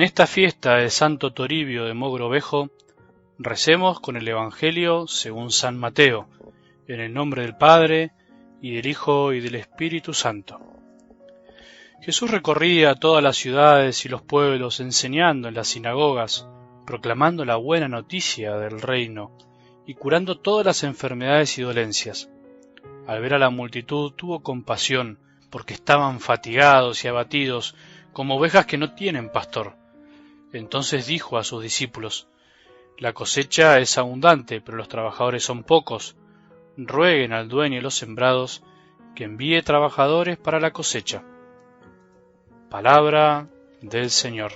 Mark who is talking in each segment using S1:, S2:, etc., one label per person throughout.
S1: En esta fiesta de Santo Toribio de Mogrovejo, recemos con el Evangelio según San Mateo, en el nombre del Padre, y del Hijo, y del Espíritu Santo. Jesús recorría todas las ciudades y los pueblos, enseñando en las sinagogas, proclamando la buena noticia del reino, y curando todas las enfermedades y dolencias. Al ver a la multitud tuvo compasión, porque estaban fatigados y abatidos, como ovejas que no tienen pastor. Entonces dijo a sus discípulos: La cosecha es abundante, pero los trabajadores son pocos. Rueguen al dueño de los sembrados que envíe trabajadores para la cosecha. Palabra del Señor.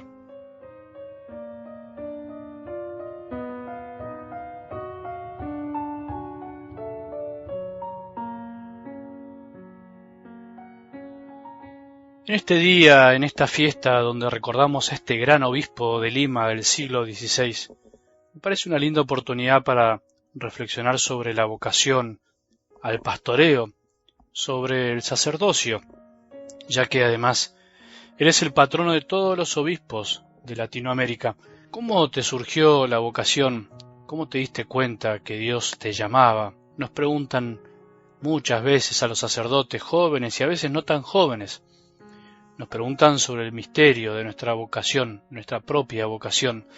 S1: En este día, en esta fiesta donde recordamos a este gran obispo de Lima del siglo XVI, me parece una linda oportunidad para reflexionar sobre la vocación al pastoreo, sobre el sacerdocio, ya que además él es el patrono de todos los obispos de Latinoamérica. ¿Cómo te surgió la vocación? ¿Cómo te diste cuenta que Dios te llamaba? Nos preguntan muchas veces a los sacerdotes jóvenes y a veces no tan jóvenes. Nos preguntan sobre el misterio de nuestra vocación, nuestra propia vocación,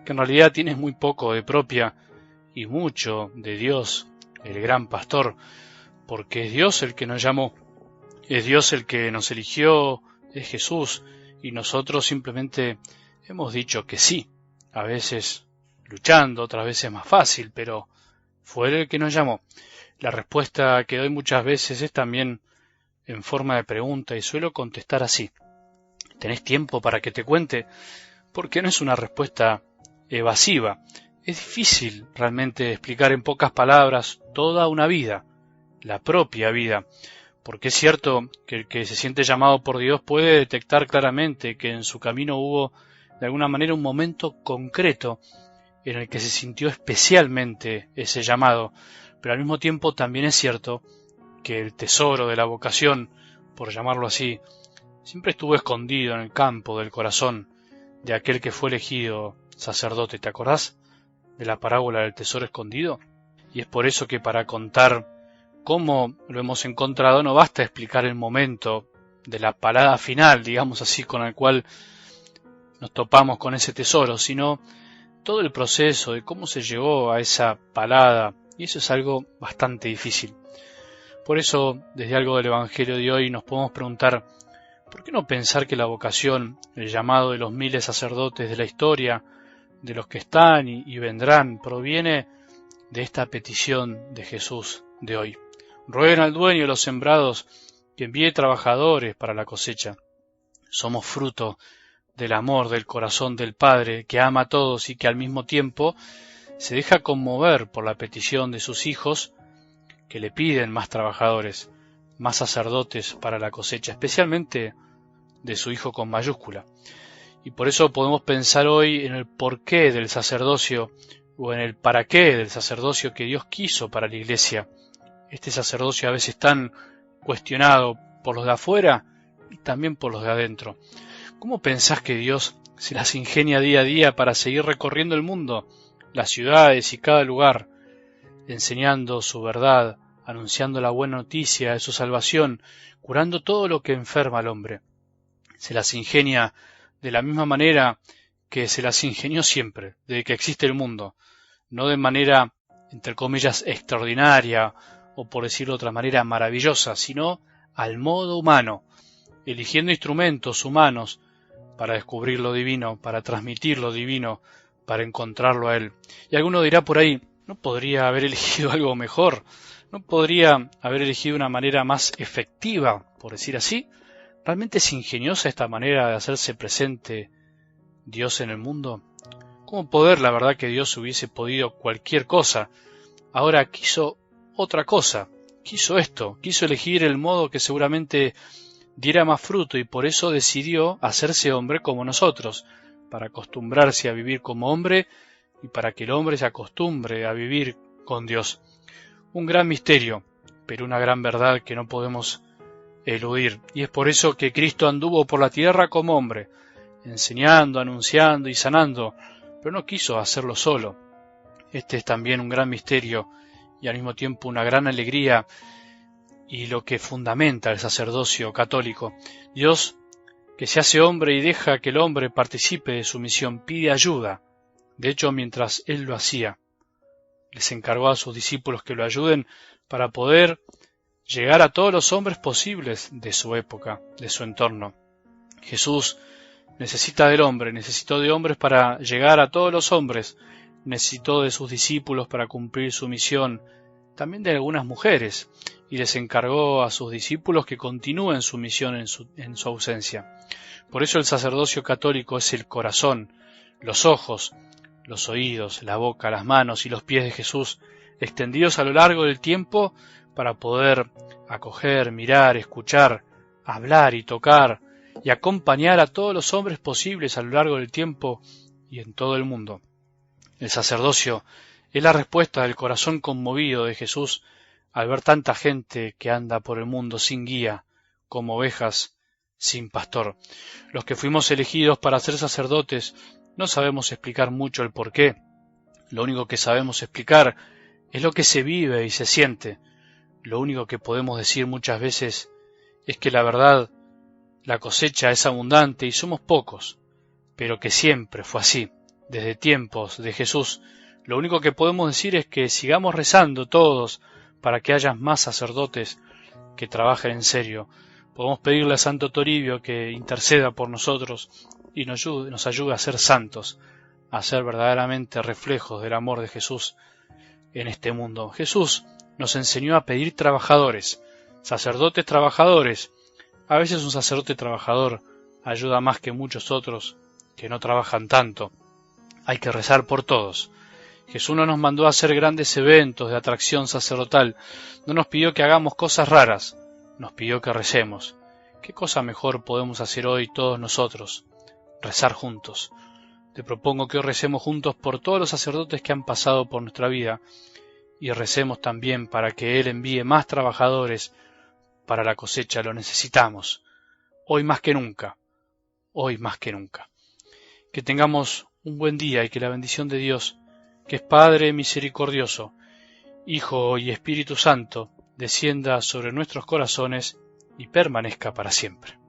S1: que en realidad tiene muy poco de propia y mucho de Dios, el gran pastor, porque es Dios el que nos llamó, es Dios el que nos eligió, es Jesús, y nosotros simplemente hemos dicho que sí, a veces luchando, otras veces más fácil, pero fue Él el que nos llamó. La respuesta que doy muchas veces es también en forma de pregunta y suelo contestar así: ¿tenés tiempo para que te cuente? Porque no es una respuesta evasiva. Es difícil realmente explicar en pocas palabras toda una vida, la propia vida, porque es cierto que el que se siente llamado por Dios puede detectar claramente que en su camino hubo de alguna manera un momento concreto en el que se sintió especialmente ese llamado, pero al mismo tiempo también es cierto que el tesoro de la vocación, por llamarlo así, siempre estuvo escondido en el campo del corazón de aquel que fue elegido sacerdote. ¿Te acordás de la parábola del tesoro escondido? Y es por eso que para contar cómo lo hemos encontrado no basta explicar el momento de la parada final, digamos así, con el cual nos topamos con ese tesoro, sino todo el proceso de cómo se llegó a esa parada, y eso es algo bastante difícil. Por eso, desde algo del Evangelio de hoy nos podemos preguntar: ¿por qué no pensar que la vocación, el llamado de los miles de sacerdotes de la historia, de los que están y vendrán, proviene de esta petición de Jesús de hoy? Rueguen al dueño de los sembrados que envíe trabajadores para la cosecha. Somos fruto del amor del corazón del Padre, que ama a todos y que al mismo tiempo se deja conmover por la petición de sus hijos, que le piden más trabajadores, más sacerdotes para la cosecha, especialmente de su Hijo con mayúscula. Y por eso podemos pensar hoy en el porqué del sacerdocio, o en el para qué del sacerdocio que Dios quiso para la Iglesia. Este sacerdocio a veces tan cuestionado por los de afuera y también por los de adentro. ¿Cómo pensás que Dios se las ingenia día a día para seguir recorriendo el mundo, las ciudades y cada lugar, enseñando su verdad, anunciando la buena noticia de su salvación, curando todo lo que enferma al hombre? Se las ingenia de la misma manera que se las ingenió siempre, desde que existe el mundo, no de manera, entre comillas, extraordinaria, o por decirlo de otra manera, maravillosa, sino al modo humano, eligiendo instrumentos humanos para descubrir lo divino, para transmitir lo divino, para encontrarlo a Él. Y alguno dirá por ahí: ¿no podría haber elegido algo mejor? ¿No podría haber elegido una manera más efectiva, por decir así? ¿Realmente es ingeniosa esta manera de hacerse presente Dios en el mundo? ¿Cómo poder, la verdad, que Dios hubiese podido cualquier cosa? Ahora quiso otra cosa, quiso esto, quiso elegir el modo que seguramente diera más fruto, y por eso decidió hacerse hombre como nosotros, para acostumbrarse a vivir como hombre y para que el hombre se acostumbre a vivir con Dios. Un gran misterio, pero una gran verdad que no podemos eludir, y es por eso que Cristo anduvo por la tierra como hombre, enseñando, anunciando y sanando, pero no quiso hacerlo solo. Este es también un gran misterio y al mismo tiempo una gran alegría y lo que fundamenta el sacerdocio católico. Dios, que se hace hombre y deja que el hombre participe de su misión, pide ayuda. De hecho, mientras él lo hacía, les encargó a sus discípulos que lo ayuden para poder llegar a todos los hombres posibles de su época, de su entorno. Jesús necesita del hombre, necesitó de hombres para llegar a todos los hombres, necesitó de sus discípulos para cumplir su misión, también de algunas mujeres, y les encargó a sus discípulos que continúen su misión en su ausencia. Por eso el sacerdocio católico es el corazón, los ojos, los oídos, la boca, las manos y los pies de Jesús, extendidos a lo largo del tiempo para poder acoger, mirar, escuchar, hablar y tocar y acompañar a todos los hombres posibles a lo largo del tiempo y en todo el mundo. El sacerdocio es la respuesta del corazón conmovido de Jesús al ver tanta gente que anda por el mundo sin guía, como ovejas sin pastor. Los que fuimos elegidos para ser sacerdotes no sabemos explicar mucho el porqué. Lo único que sabemos explicar es lo que se vive y se siente. Lo único que podemos decir muchas veces es que la verdad, la cosecha es abundante y somos pocos, pero que siempre fue así, desde tiempos de Jesús. Lo único que podemos decir es que sigamos rezando todos para que haya más sacerdotes que trabajen en serio. Podemos pedirle a Santo Toribio que interceda por nosotros y nos ayude a ser santos, a ser verdaderamente reflejos del amor de Jesús en este mundo. Jesús nos enseñó a pedir trabajadores, sacerdotes trabajadores. A veces un sacerdote trabajador ayuda más que muchos otros que no trabajan tanto. Hay que rezar por todos. Jesús no nos mandó a hacer grandes eventos de atracción sacerdotal, no nos pidió que hagamos cosas raras, nos pidió que recemos. ¿Qué cosa mejor podemos hacer hoy todos nosotros? Rezar juntos. Te propongo que hoy recemos juntos por todos los sacerdotes que han pasado por nuestra vida y recemos también para que Él envíe más trabajadores para la cosecha. Lo necesitamos, hoy más que nunca, hoy más que nunca. Que tengamos un buen día y que la bendición de Dios, que es Padre misericordioso, Hijo y Espíritu Santo, descienda sobre nuestros corazones y permanezca para siempre.